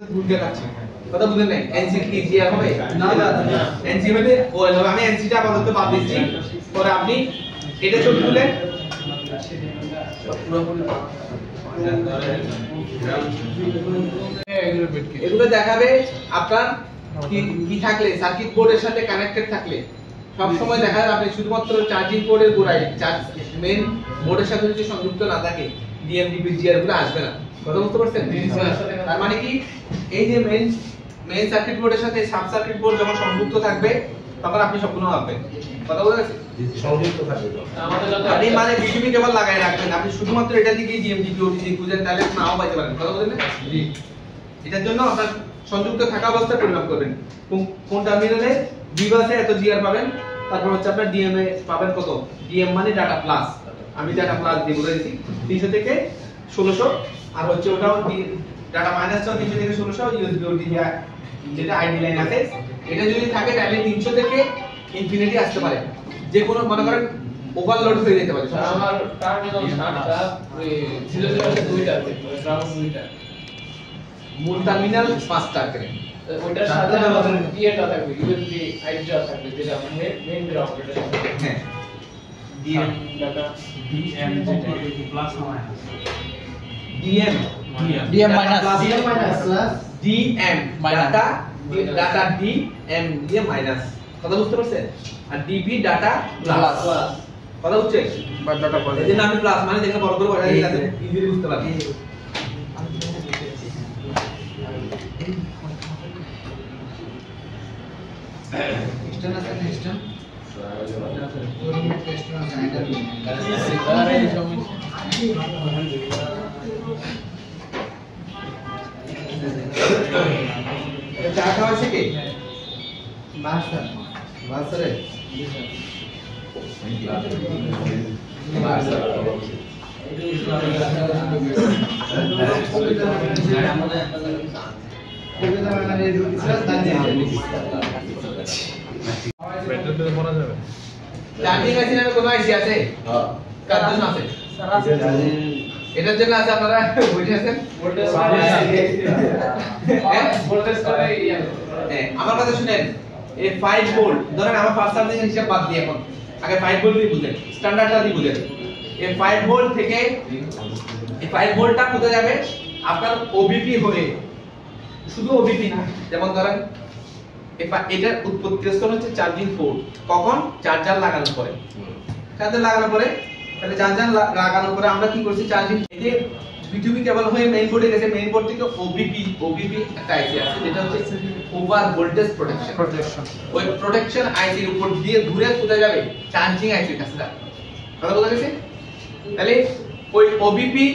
ভুলতে যাচ্ছে কথা বুঝেন নাই এনসি কি জি আর হবে না না এনসি মানে ও হবে আমি এনসিটা আপাতত বাদ দিচ্ছি পরে আপনি এটা ছবি তুলেন এগুলো দেখাবে আপনার কি থাকলে সার্কিট বোর্ডের সাথে কানেক্টেড থাকলে সব সময় দেখা যাবে আপনি শুধুমাত্র চার্জিং পোর্টের গোড়ায় চার্জ মেইন বোর্ডের সাথে যদি সংযুক্ত না থাকে ডিএমডিপি জিআর গুলো আসবে না কথা বুঝতে পারছেন তার মানে কি এই যে মেইন সার্কিট বোর্ডের সাথে সাব সার্কিট বোর্ড যখন সংযুক্ত থাকবে তখন আপনি সম্পূর্ণ পাবেন কথা বুঝা গেছে সংযুক্ত থাকবে আমাদের আপনি মানে বিটিভি কেবল লাগায় রাখবেন আপনি শুধুমাত্র এটা দিকে ডিএমডিপি ওটিজি খুঁজেন তাহলে নাও পাইতে পারেন কথা বুঝলেন জি এটার জন্য আপনার সংযুক্ত থাকা অবস্থায় পরিমাপ করবেন কোন টার্মিনালে ডিভাইসে এত জিআর পাবেন তারপর হচ্ছে আপনার ডিএমএ পাবেন কত ডিএম মানে ডাটা প্লাস আমি ডাটা প্লাস দিয়ে বলে দিছি 300 থেকে 1600 আর হচ্ছে ওটাও ডাটা মাইনাস 300 থেকে 1600 ইউএসবি ওটিজি যেটা আইডি লাইন আছে এটা যদি থাকে তাহলে 300 থেকে ইনফিনিটি আসতে পারে যে কোনো মনে করেন ওভারলোড হয়ে যেতে পারে আমার টার্মিনাল 8টা ওই 00 তে দুইটা আছে গ্রাউন্ড দুইটা মূল টার্মিনাল 5টা করে ওইটার সাথে আমাদের ইয়েটা থাকবে ইউএসবি আইডিটা থাকবে যেটা মেইন গ্রাউন্ড হ্যাঁ ডিএম ডাটা ডিএম যেটা প্লাস না minus DM minus plus DM data DM দিয়ে মাইনাস কথা বুঝতে পারছেন আর ডিবি ডাটা প্লাস কথা বুঝছেন বা ডাটা প্লাস এই যে আমি প্লাস মানে দেখে বড় করে বসাই দিলাম ইজিলি বুঝতে পারবেন সিস্টেম আছে সিস্টেম চা খাওয়া শেখে বাসরে চার্জিং মেশিনের কোনো আইসি আছে কার জন্য আছে এটার জন্য আছে আপনারা বুঝে আছেন ভোল্টেজ করে আমার কথা শুনেন এই 5 ভোল্ট ধরেন আমার ফার্স্ট চার্জিং হিসাব বাদ দিই এখন আগে 5 ভোল্ট দিয়ে বুঝেন স্ট্যান্ডার্ডটা দিয়ে বুঝেন এই 5 ভোল্ট থেকে এই 5 ভোল্টটা কোথায় যাবে আপনার ওবিপি হয়ে শুধু ওবিপি না যেমন ধরেন এটার উৎপত্তি স্থল হচ্ছে চার্জিং পোর্ট কখন চার্জার লাগানোর পরে চার্জার লাগানোর পরে তাহলে চার্জার লাগানোর পরে আমরা কি করছি চার্জিং এই যে বিটুবি কেবল হয়ে মেইন বোর্ডে গেছে মেইন বোর্ড থেকে ওবিপি একটা আইসি আছে যেটা হচ্ছে ওভার ভোল্টেজ প্রোটেকশন ওই প্রোটেকশন আইসির উপর দিয়ে ঘুরে কোথায় যাবে চার্জিং আইসির কাছে যাবে কথা বোঝা গেছে তাহলে ওই ওবিপি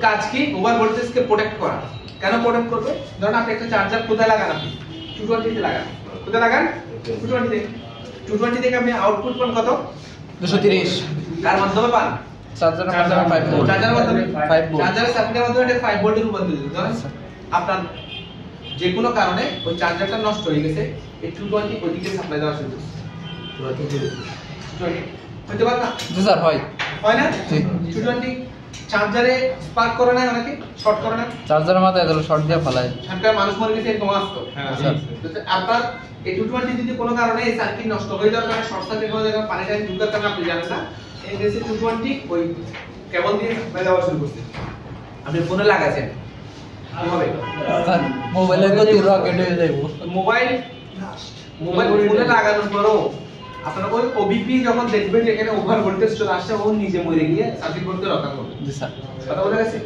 কাজ কি ওভার ভোল্টেজকে প্রোটেক্ট করা কেন প্রোটেক্ট করবে ধরুন আপনি একটা চার্জার কোথায় লাগান আপনি 220 তে লাগান কোথায় লাগান 220 তে 220 থেকে আপনি আউটপুট পান কত 230 কার মাধ্যমে পান চার্জারের মাধ্যমে 5 ভোল্ট চার্জারের মাধ্যমে 5 ভোল্ট চার্জারের সার্কিটের মাধ্যমে এটা 5 ভোল্টে রূপান্তরিত ধরেন আপনার যে কোনো কারণে ওই চার্জারটা নষ্ট হয়ে গেছে এই 220 ওইদিকে সাপ্লাই দেওয়া শুরু করছে 220 হতে পারে না জি স্যার হয় না 220 চার্জারে স্পার্ক করে না অনেকে শর্ট করে না চার্জারের মাথায় এগুলো শর্ট দিয়ে ফেলায় সরকার মানুষ মরে গেছে এরকম আসতো হ্যাঁ স্যার আপনার এই 220 যদি কোনো কারণে এই সার্কিট নষ্ট হয়ে যাওয়ার কারণে শর্ট সার্কিট হয়ে যাবে পানি টানি ঢুকার কারণে আপনি জানেন না এই গেছে 220 ওই কেবল দিয়ে সাপ্লাই দেওয়া শুরু করছে আপনি ফোনে লাগাইছেন কি হবে স্যার মোবাইলের গতি রকেট হয়ে যাবে মোবাইল ফোনে লাগানোর পরও আপনারা ওই ওবিপি যখন দেখবেন যে এখানে ওভার ভোল্টেজ চলে আসছে ও নিজে মরে গিয়ে সার্কিট বোর্ডকে রক্ষা করবে জি স্যার কথা বলে গেছে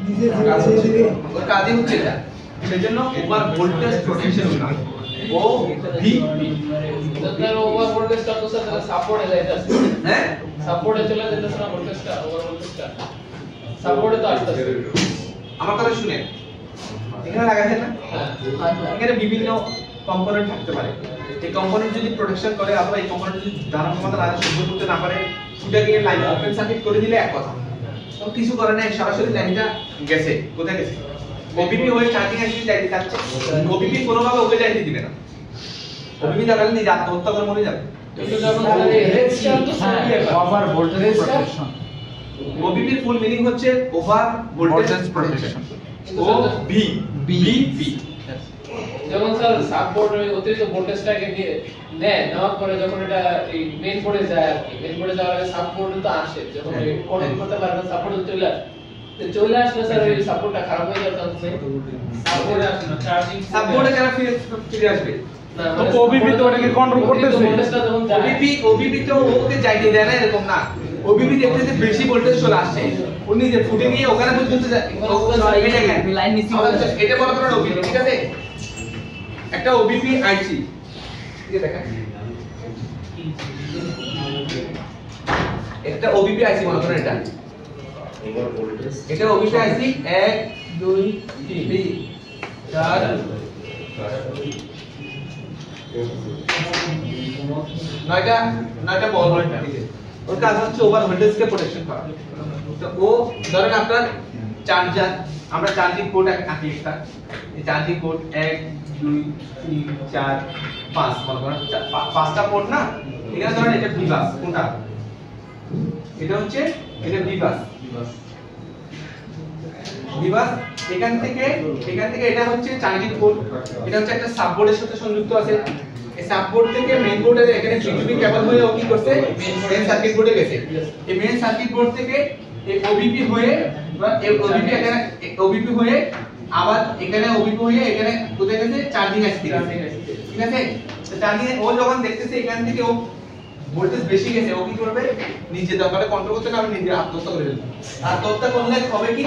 নিজে ওর কাজই হচ্ছে এটা সেজন্য ওভার ভোল্টেজ প্রোটেকশন ও ভি তার ওভার ভোল্টেজটা তো স্যার সাপোর্টে যাইতাছে হ্যাঁ সাপোর্টে চলে যাইতাছে না ভোল্টেজটা ওভার ভোল্টেজটা সাপোর্টে তো আসতেছে আমার কথা শুনেন এখানে লাগাইছেন না হ্যাঁ এখানে বিভিন্ন কম্পোনেন্ট থাকতে পারে এই কম্পোনেন্ট যদি প্রোটেকশন করে অথবা এই কম্পোনেন্ট যদি ধারণ ক্ষমতা না সহ্য করতে না পারে সেটা গিয়ে লাইন ওপেন সার্কিট করে দিলে এক কথা তো কিছু করে না সরাসরি লাইনটা গেছে কোথায় গেছে ওবিপি হয়ে চার্জিং আইসি যাইতে যাচ্ছে ওবিপি কোনোভাবে ওকে যাইতে দিবে না ওবিপি দাঁড়ালে নিজে আত্মহত্যা করে মরে যাবে কিন্তু যখন রেজিস্ট্যান্স তো ওভার ভোল্টেজ প্রোটেকশন ওবিপির ফুল মিনিং হচ্ছে ওভার ভোল্টেজ প্রোটেকশন কিন্তু ও বি বি বি যেমন স্যার সাববোর্ড অতিরিক্ত ভোল্টেজটাকে নিয়ে নেওয়ার পরে যখন এটা এই মেইন বোর্ডে যায় আর কি মেইন বোর্ডে যাওয়ার আগে সাববোর্ডে তো আসে যখন কন্ট্রোল করতে পারে না সাববোর্ডে চলে আসলে স্যার ওই সাববোর্ডটা খারাপ হয়ে যাবে সাপোর্টে আসে না চার্জিং সাববোর্ডে কেন ফিরে আসবে তো ওবিপি তো ওটাকে কন্ট্রোল করতেছে ভোল্টেজটা যখন ওবিপি তো ওকে যাইতে দেয় না এরকম না ওবিপি দেখতেছে বেশি ভোল্টেজ চলে আসছে উনি যে ফুটে নিয়ে ওখানে পর্যন্ত লাইন নিচে এটা বলা করেন ওবিপি ঠিক আছে একটা ওবিপি আইসি ঠিক আছে দেখেন একটা ওবিপি আইসি মনে করেন এটা ওবিপি আইসি 1 2 3 4 নয়টা বল ওর কাজ হচ্ছে ওভার ভোল্টেজকে প্রোটেকশন করা তো ও ধরেন আপনার চার্জার আমরা চার্জিং পোর্ট আঁকি একটা এই চার্জিং পোর্ট 1 2 3 4 5 মনে করেন পাঁচটা পোর্ট না এখানে ধরেন এটা বিবাস কোনটা এটা হচ্ছে এটা বিবাস এখান থেকে এটা হচ্ছে চার্জিং পোর্ট এটা হচ্ছে একটা সাববোর্ডের সাথে সংযুক্ত আছে এই সাববোর্ড থেকে মেইন বোর্ডের এখানে বিজুলি কেবল হয়ে ও কি করছে মেইন সার্কিট বোর্ডে গেছে এই মেইন সার্কিট বোর্ড থেকে এই ওবিপি হয়ে ওবিপি হয়ে আবার এখানে ওবিপি হয়ে এখানে কোথায় গেছে চার্জিং আইসি ঠিক আছে তো চার্জিং ও যখন দেখতেছে এখান থেকে ও ভোল্টেজ বেশি গেছে ও কি করবে নিজে দরকারে কন্ট্রোল করতে না নিজে আত্মহত্যা করে ফেলবে আত্মহত্যা করলে হবে কি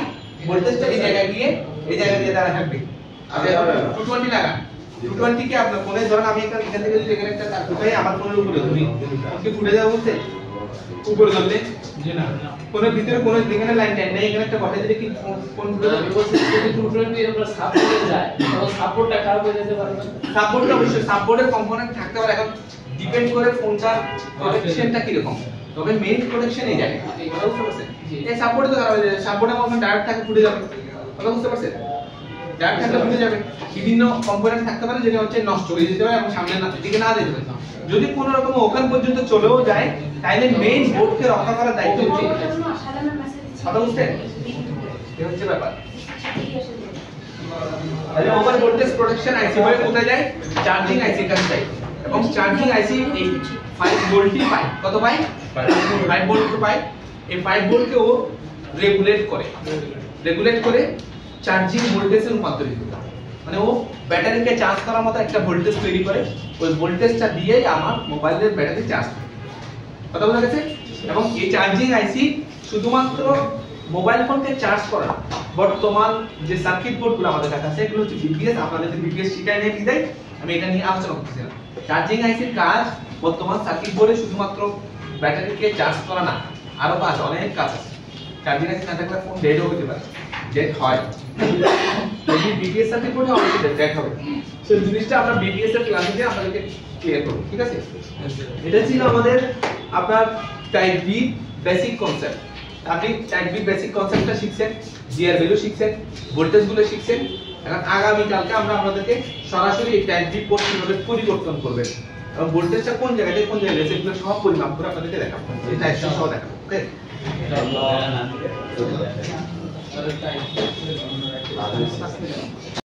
ভোল্টেজটা এই জায়গায় গিয়ে এই জায়গায় দিয়ে দাঁড়া থাকবে আর 220 লাগা 220 কে আপনার ফোনে ধরেন আমি এখান থেকে যদি এখানে একটা তার ঢুকাই আমার ফোনের উপরে ধরি কি ফুটে যাবে বলতে উপরে ধরলে জি না ফোনের ভিতরে কোনো এখানে লাইন নেই এখানে একটা বসাই দিলে কি ফোন ফুটে যাবে যদি 220 আমরা সাববোর্ডে যায় তখন সাববোর্ডটা খারাপ হয়ে যেতে পারে না সাববোর্ডটা অবশ্যই সাববোর্ডের কম্পোনেন্ট থাকতে পারে এখন ডিপেন্ড করে ফোনটার প্রোটেকশনটা কি রকম তবে মেইন প্রোটেকশন এই জায়গায় কথা বুঝতে পারছেন এই সাববোর্ডে তো খারাপ হয়ে যাবে সাববোর্ডে মনে ডাইরেক্ট থাকে ফুটে যাবে কথা বুঝতে পারছেন ডাইরেক্ট থাকলে ফুটে যাবে বিভিন্ন কম্পোনেন্ট থাকতে পারে যেটা হচ্ছে নষ্ট হয়ে যেতে পারে এবং সামনে না দিকে না যেতে পারে যদি কোনো রকম ওখান পর্যন্ত চলেও যায় তাহলে মেইন বোর্ডকে রক্ষা করার দায়িত্ব হচ্ছে কথা বুঝছেন এই হচ্ছে ব্যাপার তাহলে ওভার ভোল্টেজ প্রোটেকশন আইসি হয়ে কোথায় যায় চার্জিং আইসি কাছে যায় এবং চার্জিং আইসি এই 5 ভোল্টই পায় কত পায় 5 ভোল্ট পায় এই 5 ভোল্টকে ও রেগুলেট করে চার্জিং ভোল্টেজে রূপান্তরিত করে মানে ও ব্যাটারিকে চার্জ করার মতো একটা ভোল্টেজ তৈরি করে ওই ভোল্টেজটা দিয়েই আমার মোবাইলের ব্যাটারি চার্জ হয় কথা বোঝা গেছে এবং এই চার্জিং আইসি শুধুমাত্র মোবাইল ফোনকে চার্জ করা বর্তমান যে সার্কিট বোর্ডগুলো আমাদের কাছে আছে এগুলো হচ্ছে বিপিএস আপনাদের যে বিপিএস শিখাই নিয়ে কি দেয় আমি এটা নিয়ে আলোচনা করতেছি না চার্জিং আইসির কাজ বর্তমান সার্কিট বোর্ডে শুধুমাত্র ব্যাটারিকে চার্জ করা না আরো কাজ অনেক কাজ আছে চার্জিং আইসি না থাকলে ফোন ডেডও হতে পারে ডেড হয় যদি বিপিএস সার্কিট বোর্ডে অনেক ডেড হবে সেই জিনিসটা আমরা বিপিএস এর ক্লাসে আপনাদেরকে ক্লিয়ার করব ঠিক আছে এটা ছিল আমাদের আপনার টাইপ বি বেসিক কনসেপ্ট আপনি টাইপ বি বেসিক কনসেপ্টটা শিখছেন জিআর ভ্যালু শিখছেন ভোল্টেজ গুলো শিখছেন এখন আগামী কালকে আমরা আপনাদেরকে সরাসরি এই টাইপ বি পোর্ট কিভাবে পরিবর্তন করবেন এবং ভোল্টেজটা কোন জায়গা থেকে কোন জায়গায় সেগুলো সব পরিমাপ করে আপনাদেরকে দেখাবো এই টাইপ সহ দেখাবো ওকে